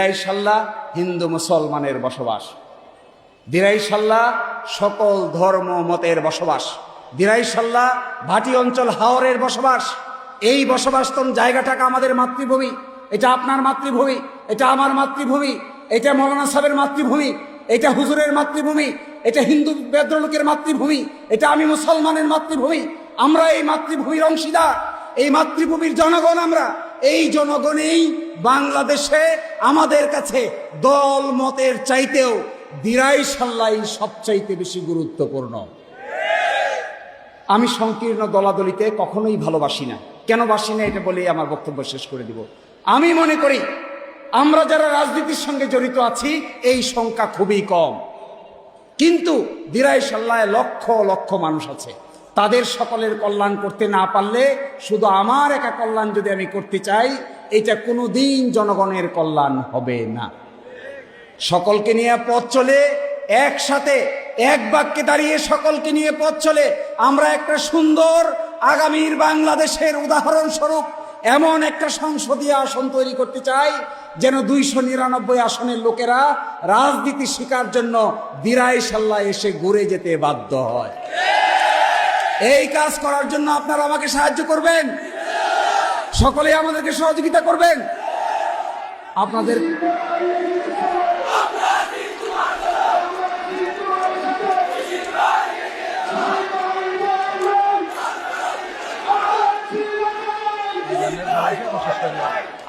দিরাইশাল্লা হিন্দু মুসলমানের বসবাস, দিরাইশাল্লা সকল ধর্ম মতের বসবাস, দিরাইশাল্লা ভাটি অঞ্চল হাওরের বসবাস। এই বসবাসতন জায়গাটাকে আমাদের মাতৃভূমি, এটা আপনার মাতৃভূমি, এটা আমার মাতৃভূমি, এটা মৌলানা সাহেবের মাতৃভূমি, এটা হুজুরের মাতৃভূমি, এটা হিন্দু ভদ্রলোকের মাতৃভূমি, এটা আমি মুসলমানের মাতৃভূমি। আমরা এই মাতৃভূমির অংশীদার, এই মাতৃভূমির জনগণ আমরা। এই জনগণেই বাংলাদেশে আমাদের কাছে দল মতের চাইতেও দিরাইশাল্লাই সবচাইতে বেশি গুরুত্বপূর্ণ। আমি সংকীর্ণ দলাদলিতে কখনোই ভালোবাসি না। কেন বাসি না এটা বলেই আমার বক্তব্য শেষ করে দিব। আমি মনে করি আমরা যারা রাজনীতির সঙ্গে জড়িত আছি এই সংখ্যা খুবই কম, কিন্তু দিরাইশাল্লায় লক্ষ লক্ষ মানুষ আছে। তাদের সকলের কল্যাণ করতে না পারলে, শুধু আমার একা কল্যাণ যদি আমি করতে চাই, এটা কোনোদিন জনগণের কল্যাণ হবে না। সকলকে নিয়ে পথ চলে, একসাথে এক বাক্যে দাঁড়িয়ে সকলকে নিয়ে পথ চলে আমরা একটা সুন্দর আগামীর বাংলাদেশের উদাহরণস্বরূপ এমন একটা সংসদীয় আসন তৈরি করতে চাই, যেন 299 আসনের লোকেরা রাজনীতি শিকার জন্য দিরাইশাল্লায় এসে ঘুরে যেতে বাধ্য হয়। এই কাজ করার জন্য আপনারা আমাকে সাহায্য করবেন, সকলে আমাদেরকে সহযোগিতা করবেন। আপনাদের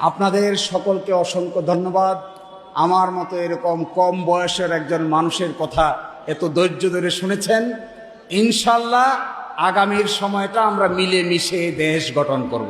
আপনাদের সকলকে অসংখ্য ধন্যবাদ। আমার মতো এরকম কম বয়সের একজন মানুষের কথা এত ধৈর্য ধরে শুনেছেন। ইনশাল্লাহ আগামীর সময়টা আমরা মিলেমিশে দেশ গঠন করব।